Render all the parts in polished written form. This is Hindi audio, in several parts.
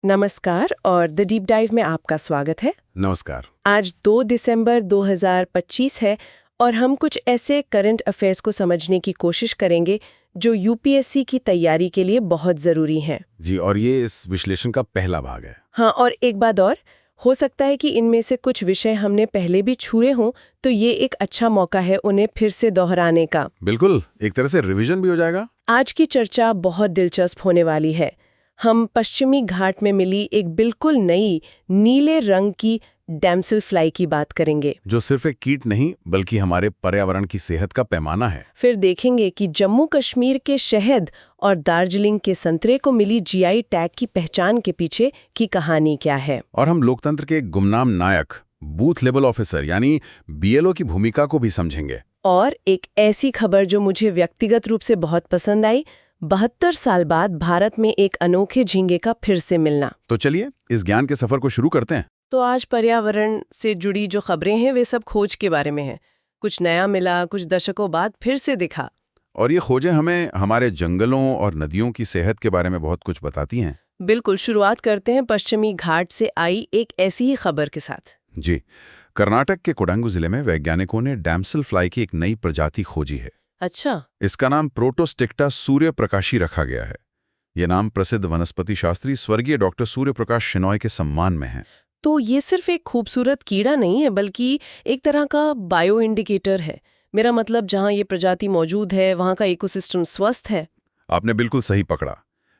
नमस्कार और द डीप डाइव में आपका स्वागत है। नमस्कार। आज 2 दिसंबर 2025 है और हम कुछ ऐसे करंट अफेयर्स को समझने की कोशिश करेंगे जो यूपीएससी की तैयारी के लिए बहुत ज़रूरी हैं। जी, और ये इस विश्लेषण का पहला भाग है। हाँ, और एक बात और, हो सकता है कि इनमें से कुछ विषय हमने पहले भी छुए हों, तो ये एक अच्छा मौका है उन्हें फिर से दोहराने का। बिल्कुल, एक तरह से रिवीजन भी हो जाएगा। आज की चर्चा बहुत दिलचस्प होने वाली है। हम पश्चिमी घाट में मिली एक बिल्कुल नई नीले रंग की डैमसेल फ्लाई की बात करेंगे, जो सिर्फ एक कीट नहीं बल्कि हमारे पर्यावरण की सेहत का पैमाना है। फिर देखेंगे कि जम्मू कश्मीर के शहद और दार्जिलिंग के संतरे को मिली जीआई टैग की पहचान के पीछे की कहानी क्या है। और हम लोकतंत्र के एक गुमनाम नायक, बूथ लेवल ऑफिसर यानी बीएलओ की भूमिका को भी समझेंगे। और एक ऐसी खबर जो मुझे व्यक्तिगत रूप से बहुत पसंद आई, 72 साल बाद भारत में एक अनोखे झींगे का फिर से मिलना। तो चलिए इस ज्ञान के सफर को शुरू करते हैं। तो आज पर्यावरण से जुड़ी जो खबरें हैं वे सब खोज के बारे में हैं। कुछ नया मिला, कुछ दशकों बाद फिर से दिखा। और ये खोजें हमें हमारे जंगलों और नदियों की सेहत के बारे में बहुत कुछ बताती हैं। बिल्कुल, शुरुआत करते हैं पश्चिमी घाट से आई एक ऐसी ही खबर के साथ। जी, कर्नाटक के कोडांगू जिले में वैज्ञानिकों ने डैमसेल फ्लाई की एक नई प्रजाति खोजी है। अच्छा। इसका नाम प्रोटोस्टिक्टा सूर्यप्रकाशी रखा गया है। यह नाम प्रसिद्ध वनस्पति शास्त्री स्वर्गीय डॉक्टर सूर्यप्रकाश शेनॉय के सम्मान में है। तो ये सिर्फ एक खूबसूरत कीड़ा नहीं है, बल्कि एक तरह का बायो इंडिकेटर है। मेरा मतलब, जहाँ ये प्रजाति मौजूद है वहाँ का इकोसिस्टम स्वस्थ है। आपने बिल्कुल सही पकड़ा।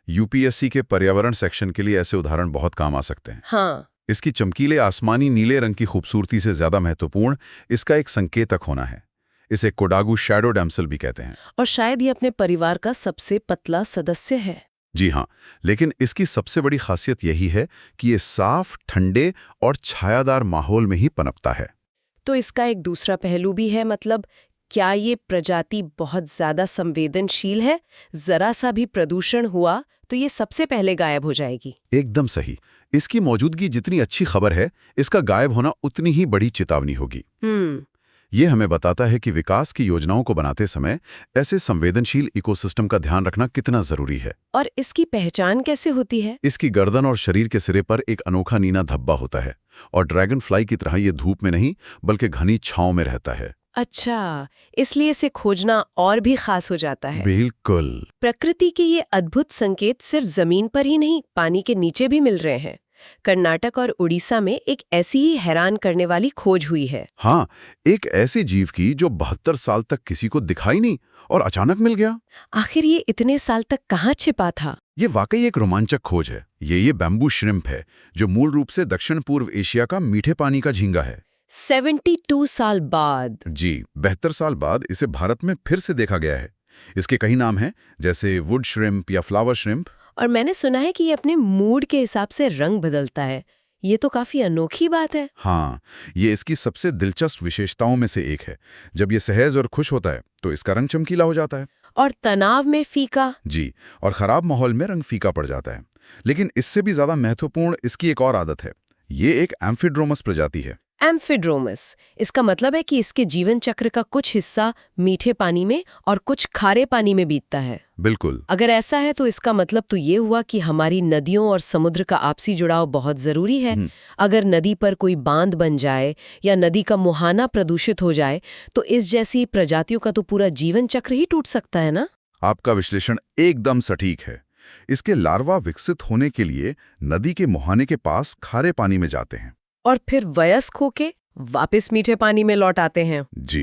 यूपीएससी के पर्यावरण सेक्शन के लिए ऐसे उदाहरण बहुत काम आ सकते हैं। हाँ। इसकी चमकीले आसमानी नीले रंग की खूबसूरती से ज्यादा महत्वपूर्ण इसका एक संकेतक होना है। इसे कोडागू शैडो डैमसेल भी कहते हैं। और शायद ये अपने परिवार का सबसे पतला सदस्य है। जी हाँ, लेकिन इसकी सबसे बड़ी खासियत यही है कि ये साफ, ठंडे और छायादार माहौल में ही पनपता है। तो इसका एक दूसरा पहलू भी है, मतलब क्या ये प्रजाति बहुत ज्यादा संवेदनशील है? जरा सा भी प्रदूषण हुआ तो ये सबसे पहले गायब हो जाएगी। एकदम सही। इसकी मौजूदगी जितनी अच्छी खबर है, इसका गायब होना उतनी ही बड़ी चेतावनी होगी। ये हमें बताता है कि विकास की योजनाओं को बनाते समय ऐसे संवेदनशील इकोसिस्टम का ध्यान रखना कितना जरूरी है। और इसकी पहचान कैसे होती है? इसकी गर्दन और शरीर के सिरे पर एक अनोखा नीला धब्बा होता है और ड्रैगन फ्लाई की तरह ये धूप में नहीं बल्कि घनी छांव में रहता है। अच्छा, इसलिए इसे खोजना और भी खास हो जाता है। बिल्कुल। प्रकृति के ये अद्भुत संकेत सिर्फ जमीन पर ही नहीं, पानी के नीचे भी मिल रहे हैं। कर्नाटक और उड़ीसा में एक ऐसी ही हैरान करने वाली खोज हुई है। हाँ, एक ऐसे जीव की जो 72 साल तक किसी को दिखाई नहीं और अचानक मिल गया। आखिर ये इतने साल तक कहाँ छिपा था? ये वाकई एक रोमांचक खोज है। ये बैम्बू श्रिम्प है, जो मूल रूप से दक्षिण पूर्व एशिया का मीठे पानी का झींगा है। 72 साल बाद? जी, 72 साल बाद इसे भारत में फिर से देखा गया है। इसके कई नाम हैं, जैसे वुड श्रिम्प या फ्लावर श्रिम्प। और मैंने सुना है कि ये अपने मूड के हिसाब से रंग बदलता है। ये तो काफी अनोखी बात है। हाँ, ये इसकी सबसे दिलचस्प विशेषताओं में से एक है। जब ये सहज और खुश होता है तो इसका रंग चमकीला हो जाता है। और तनाव में फीका। जी, और खराब माहौल में रंग फीका पड़ जाता है। लेकिन इससे भी ज्यादा महत्वपूर्ण इसकी एक और आदत है। ये एक एम्फिड्रोमस प्रजाति है। एम्फिड्रोमस, इसका मतलब है कि इसके जीवन चक्र का कुछ हिस्सा मीठे पानी में और कुछ खारे पानी में बीतता है। बिल्कुल। अगर ऐसा है तो इसका मतलब तो ये हुआ कि हमारी नदियों और समुद्र का आपसी जुड़ाव बहुत जरूरी है। अगर नदी पर कोई बांध बन जाए या नदी का मुहाना प्रदूषित हो जाए तो इस जैसी प्रजातियों का तो पूरा जीवन चक्र ही टूट सकता है ना। आपका विश्लेषण एकदम सटीक है। इसके लार्वा विकसित होने के लिए नदी के मुहाने के पास खारे पानी में जाते हैं और फिर वयस्क होके वापस मीठे पानी में लौट आते हैं। जी,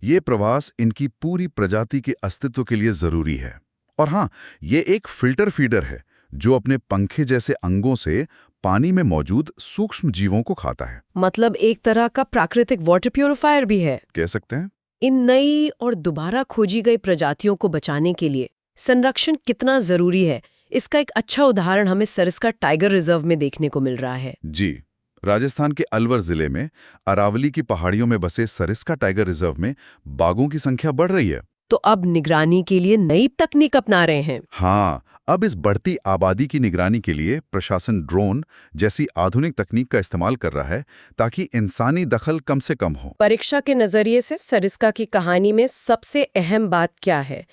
ये प्रवास इनकी पूरी प्रजाति के अस्तित्व के लिए जरूरी है। और हाँ, ये एक फिल्टर फीडर है जो अपने पंखे जैसे अंगों से पानी में मौजूद सूक्ष्म जीवों को खाता है। मतलब एक तरह का प्राकृतिक वाटर प्यूरिफायर भी है, कह सकते हैं। इन नई और दोबारा खोजी गई प्रजातियों को बचाने के लिए संरक्षण कितना जरूरी है, इसका एक अच्छा उदाहरण हमें सरिस्का टाइगर रिजर्व में देखने को मिल रहा है। जी, राजस्थान के अलवर जिले में अरावली की पहाड़ियों में बसे सरिस्का टाइगर रिजर्व में बाघों की संख्या बढ़ रही है। तो अब निगरानी के लिए नई तकनीक अपना रहे हैं। हाँ, अब इस बढ़ती आबादी की निगरानी के लिए प्रशासन ड्रोन जैसी आधुनिक तकनीक का इस्तेमाल कर रहा है ताकि इंसानी दखल कम से कम हो। परीक्षा के नजरिए से सरिस्का की कहानी में सबसे अहम बात क्या है?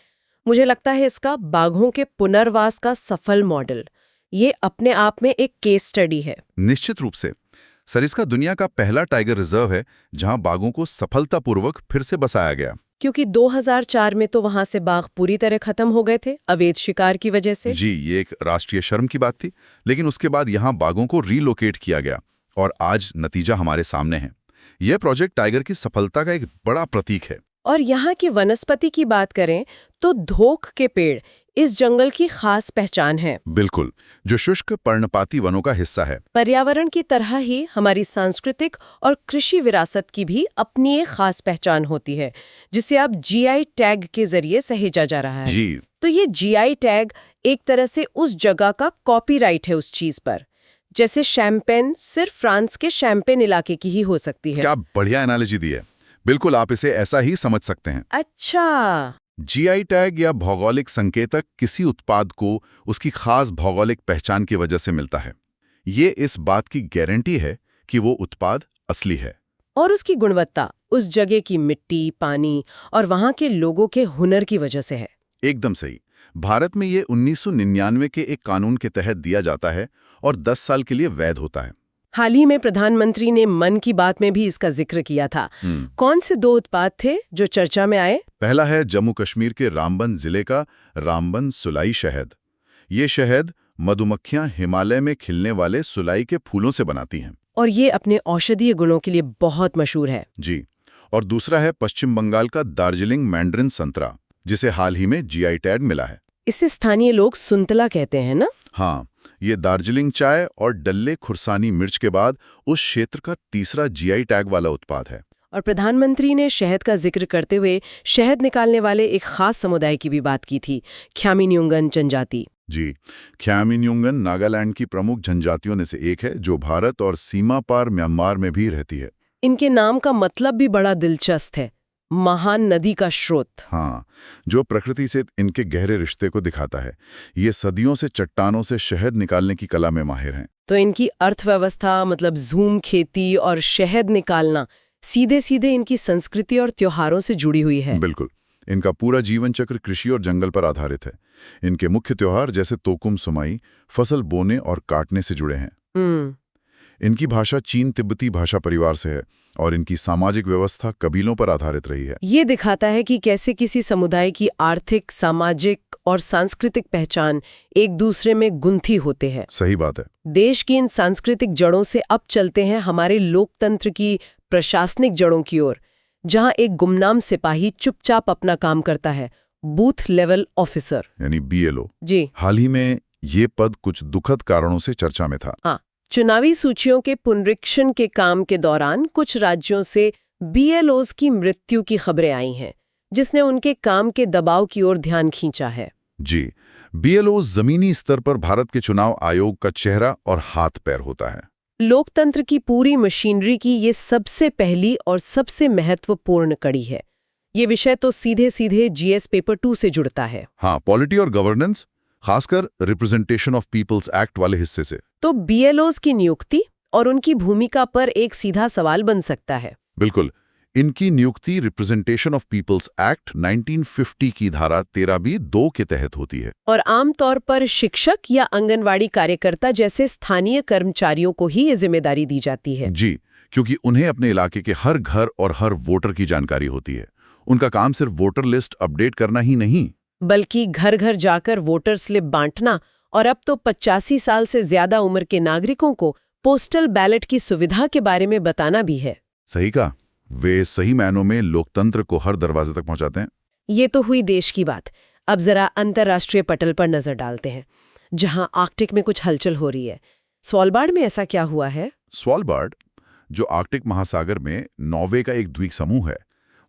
मुझे लगता है इसका बाघों के पुनर्वास का सफल मॉडल। ये अपने आप में एक केस स्टडी है। निश्चित रूप से। सरिस्का दुनिया का पहला टाइगर रिजर्व है जहां बाघों को सफलतापूर्वक फिर से बसाया गया। क्योंकि 2004 में तो वहां से बाघ पूरी तरह खत्म हो गए थे अवैध शिकार की वजह से। जी, ये एक राष्ट्रीय शर्म की बात थी, लेकिन उसके बाद यहां बाघों को रीलोकेट किया गया और आज नतीजा हमारे सामने है। यह प्रोजेक्ट टाइगर की सफलता का एक बड़ा प्रतीक है। और यहाँ की वनस्पति की बात करें तो धोक के पेड़ इस जंगल की खास पहचान है। बिल्कुल, जो शुष्क पर्णपाती वनों का हिस्सा है। पर्यावरण की तरह ही हमारी सांस्कृतिक और कृषि विरासत की भी अपनी एक खास पहचान होती है, जिसे अब जीआई टैग के जरिए सहेजा जा रहा है। जी, तो ये जीआई टैग एक तरह से उस जगह का कॉपीराइट है उस चीज पर। जैसे शैंपेन सिर्फ फ्रांस के शैंपेन इलाके की ही हो सकती है। क्या बढ़िया एनालॉजी दी है। बिल्कुल, आप इसे ऐसा ही समझ सकते हैं। अच्छा, जीआई टैग या भौगोलिक संकेतक किसी उत्पाद को उसकी खास भौगोलिक पहचान की वजह से मिलता है। ये इस बात की गारंटी है कि वो उत्पाद असली है। और उसकी गुणवत्ता उस जगह की मिट्टी, पानी और वहां के लोगों के हुनर की वजह से है। एकदम सही। भारत में ये 1999 के एक कानून के तहत दिया जाता है और 10 साल के लिए वैध होता है। हाल ही में प्रधानमंत्री ने मन की बात में भी इसका जिक्र किया था। कौन से 2 उत्पाद थे जो चर्चा में आए? पहला है जम्मू कश्मीर के रामबन जिले का रामबन सुलाई शहद। ये शहद मधुमक्खियां हिमालय में खिलने वाले सुलाई के फूलों से बनाती हैं। और ये अपने औषधीय गुणों के लिए बहुत मशहूर है। जी। और दूसरा है पश्चिम बंगाल का दार्जिलिंग मैंड्रिन संतरा, जिसे हाल ही में जीआई टैग मिला है। इसे स्थानीय लोग सुंतला कहते हैं ना? हाँ, ये दार्जिलिंग चाय और डल्ले खुरसानी मिर्च के बाद उस क्षेत्र का तीसरा जीआई टैग वाला उत्पाद है। और प्रधानमंत्री ने शहद का जिक्र करते हुए शहद निकालने वाले एक खास समुदाय की भी बात की थी, ख्यामिन्युंगन जनजाति। जी, ख्यामिन्युंगन नागालैंड की प्रमुख जनजातियों में से एक है जो भारत और सीमा पार म्यांमार में भी रहती है। इनके नाम का मतलब भी बड़ा दिलचस्प है, महान नदी का स्रोत। हाँ, जो प्रकृति से इनके गहरे रिश्ते को दिखाता है। ये सदियों से चट्टानों से शहद निकालने की कला में माहिर हैं। तो इनकी अर्थव्यवस्था मतलब झूम खेती और शहद निकालना सीधे सीधे इनकी संस्कृति और त्योहारों से जुड़ी हुई है। बिल्कुल, इनका पूरा जीवन चक्र कृषि और जंगल पर आधारित है। इनके मुख्य त्योहार जैसे तोकुम सुमाई फसल बोने और काटने से जुड़े हैं। इनकी भाषा चीन तिब्बती भाषा परिवार से है और इनकी सामाजिक व्यवस्था कबीलों पर आधारित रही है। ये दिखाता है कि कैसे किसी समुदाय की आर्थिक, सामाजिक और सांस्कृतिक पहचान एक दूसरे में गुंथी होते हैं। सही बात है। देश की इन सांस्कृतिक जड़ों से अब चलते हैं हमारे लोकतंत्र की प्रशासनिक जड़ों की ओर, जहां एक गुमनाम सिपाही चुपचाप अपना काम करता है, बूथ लेवल ऑफिसर यानी बीएलओ। जी। हाल ही में ये पद कुछ दुखद कारणों से चर्चा में था। हाँ, चुनावी सूचियों के पुनरीक्षण के काम के दौरान कुछ राज्यों से बीएलओज की मृत्यु की खबरें आई हैं, जिसने उनके काम के दबाव की ओर ध्यान खींचा है। जी, बीएलओ जमीनी स्तर पर भारत के चुनाव आयोग का चेहरा और हाथ पैर होता है। लोकतंत्र की पूरी मशीनरी की ये सबसे पहली और सबसे महत्वपूर्ण कड़ी है। ये विषय तो सीधे सीधे जीएस पेपर 2 से जुड़ता है। हाँ, पॉलिटी और गवर्नेंस, खासकर रिप्रेजेंटेशन ऑफ पीपल्स एक्ट वाले हिस्से से। तो बीएलओज की नियुक्ति और उनकी भूमिका पर एक सीधा सवाल बन सकता है। बिल्कुल, इनकी नियुक्ति रिप्रेजेंटेशन ऑफ पीपल्स एक्ट 1950 की धारा 13B(2) के तहत होती है। और आमतौर पर शिक्षक या आंगनवाड़ी कार्यकर्ता जैसे स्थानीय कर्मचारियों को ही ये जिम्मेदारी दी जाती है। जी, क्योंकि उन्हें अपने इलाके के हर घर और हर वोटर की जानकारी होती है। उनका काम सिर्फ वोटर लिस्ट अपडेट करना ही नहीं, बल्कि घर घर जाकर वोटर स्लिप बांटना और अब तो 85 साल से ज्यादा उम्र के नागरिकों को पोस्टल बैलेट की सुविधा के बारे में बताना भी है। सही कहा, वे सही मायनों में लोकतंत्र को हर दरवाजे तक पहुंचाते हैं। ये तो हुई देश की बात। अब जरा अंतर्राष्ट्रीय पटल पर नजर डालते हैं, जहां आर्कटिक में कुछ हलचल हो रही है। स्वालबार्ड में ऐसा क्या हुआ है? स्वालबार्ड, जो आर्कटिक महासागर में नॉर्वे का एक द्वीप समूह है,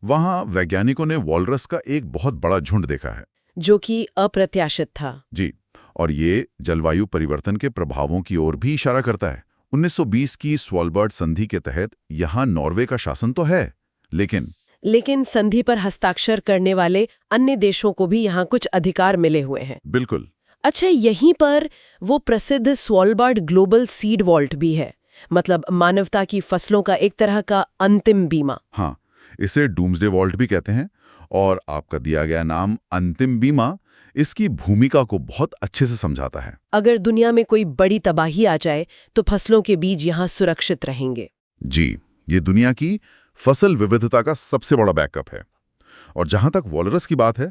वहां वैज्ञानिकों ने वॉलरस का एक बहुत बड़ा झुंड देखा है, जो कि अप्रत्याशित था। जी, और ये जलवायु परिवर्तन के प्रभावों की ओर भी इशारा करता है। 1920 की स्वालबार्ड संधि के तहत यहाँ नॉर्वे का शासन तो है, लेकिन संधि पर हस्ताक्षर करने वाले अन्य देशों को भी यहाँ कुछ अधिकार मिले हुए हैं। बिल्कुल। अच्छा, यहीं पर वो प्रसिद्ध स्वालबार्ड ग्लोबल सीड वॉल्ट भी है, मतलब मानवता की फसलों का एक तरह का अंतिम बीमा। हाँ, इसे डूम्सडे वॉल्ट भी कहते हैं और आपका दिया गया नाम अंतिम बीमा इसकी भूमिका को बहुत अच्छे से समझाता है। अगर दुनिया में कोई बड़ी तबाही आ जाए तो फसलों के बीज यहाँ सुरक्षित रहेंगे। जी, ये दुनिया की फसल विविधता का सबसे बड़ा बैकअप है। और जहां तक वॉलरस की बात है,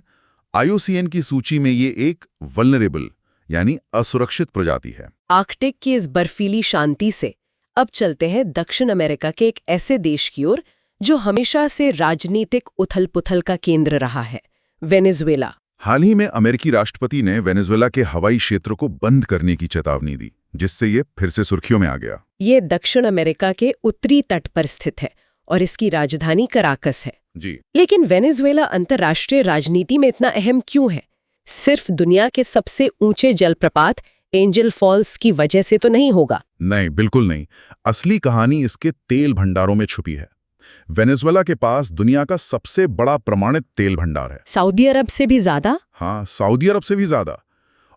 IUCN की सूची में ये एक वल्नरेबल यानी असुरक्षित प्रजाति है। आर्कटिक की इस बर्फीली शांति से अब चलते हैं दक्षिण अमेरिका के एक ऐसे देश की ओर जो हमेशा से राजनीतिक उथल-पुथल का केंद्र रहा है, वेनेजुएला। हाल ही में अमेरिकी राष्ट्रपति ने वेनेजुएला के हवाई क्षेत्र को बंद करने की चेतावनी दी, जिससे ये फिर से सुर्खियों में आ गया। ये दक्षिण अमेरिका के उत्तरी तट पर स्थित है और इसकी राजधानी कराकस है। जी, लेकिन वेनेजुएला अंतर्राष्ट्रीय राजनीति में इतना अहम क्यों है? सिर्फ दुनिया के सबसे ऊंचे जलप्रपात एंजल फॉल्स की वजह से तो नहीं होगा। नहीं, बिल्कुल नहीं। असली कहानी इसके तेल भंडारों में छुपी है। वेनेजुएला के पास दुनिया का सबसे बड़ा प्रमाणित तेल भंडार है। सऊदी अरब से भी ज्यादा? हाँ, सऊदी अरब से भी ज्यादा।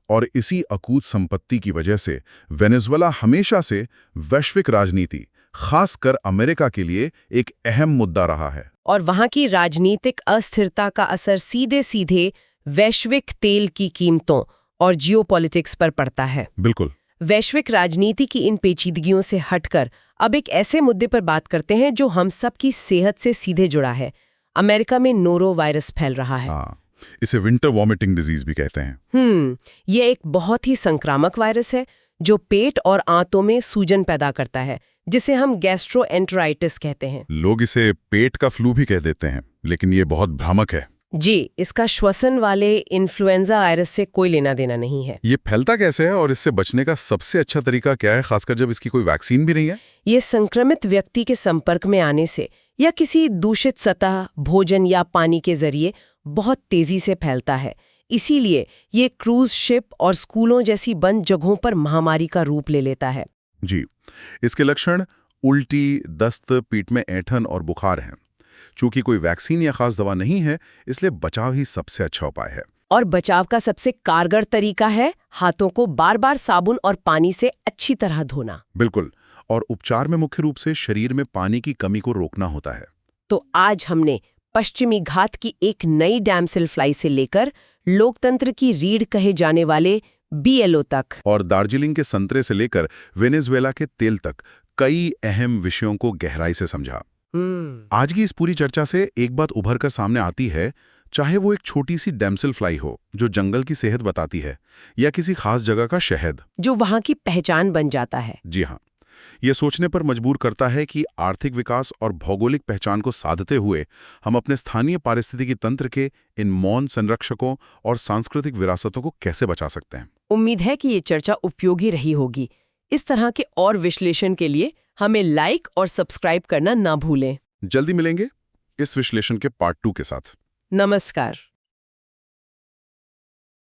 और इसी अकूत संपत्ति की वजह से वेनेजुएला हमेशा से वैश्विक राजनीति, खासकर अमेरिका के लिए एक अहम मुद्दा रहा है। और वहां की राजनीतिक अस्थिरता का असर सीधे सीधे वैश्विक तेल की कीमतों और जियोपॉलिटिक्स पर पड़ता है। बिल्कुल। वैश्विक राजनीति की इन पेचीदगियों से हटकर अब एक ऐसे मुद्दे पर बात करते हैं जो हम सब की सेहत से सीधे जुड़ा है। अमेरिका में नोरो वायरस फैल रहा है। हाँ, इसे विंटर वॉमिटिंग डिजीज भी कहते हैं। ये एक बहुत ही संक्रामक वायरस है जो पेट और आंतों में सूजन पैदा करता है, जिसे हम गैस्ट्रोएंटेराइटिस कहते हैं। लोग इसे पेट का फ्लू भी कह देते हैं, लेकिन ये बहुत भ्रामक है। जी, इसका श्वसन वाले इन्फ्लुएंजा वायरस से कोई लेना देना नहीं है। ये फैलता कैसे है और इससे बचने का सबसे अच्छा तरीका क्या है, खासकर जब इसकी कोई वैक्सीन भी नहीं है? ये संक्रमित व्यक्ति के संपर्क में आने से या किसी दूषित सतह, भोजन या पानी के जरिए बहुत तेजी से फैलता है। इसीलिए ये क्रूज शिप और स्कूलों जैसी बंद जगहों पर महामारी का रूप ले लेता है। जी, इसके लक्षण उल्टी, दस्त, पीठ में ऐंठन और बुखार हैं। चूंकि कोई वैक्सीन या खास दवा नहीं है, इसलिए बचाव ही सबसे अच्छा उपाय है। और बचाव का सबसे कारगर तरीका है हाथों को बार बार साबुन और पानी से अच्छी तरह धोना। बिल्कुल। और उपचार में मुख्य रूप से शरीर में पानी की कमी को रोकना होता है। तो आज हमने पश्चिमी घाट की एक नई डैमसेल फ्लाई से लेकर लोकतंत्र की रीढ़ कहे जाने वाले BLO तक और दार्जिलिंग के संतरे से लेकर वेनेजुएला के तेल तक कई अहम विषयों को गहराई से समझा। आज की इस पूरी चर्चा से एक बात उभर कर सामने आती है, चाहे वो एक छोटी सी डैमसेल फ्लाई हो जो जंगल की सेहत बताती है, या किसी खास जगह का शहद जो वहां की पहचान बन जाता है। जी हाँ, ये सोचने पर मजबूर करता है कि आर्थिक विकास और भौगोलिक पहचान को साधते हुए हम अपने स्थानीय पारिस्थितिकी तंत्र के इन मौन संरक्षकों और सांस्कृतिक विरासतों को कैसे बचा सकते हैं। उम्मीद है कि ये चर्चा उपयोगी रही होगी। इस तरह के और विश्लेषण के लिए हमें लाइक और सब्सक्राइब करना ना भूलें। जल्दी मिलेंगे इस विश्लेषण के पार्ट 2 के साथ। नमस्कार।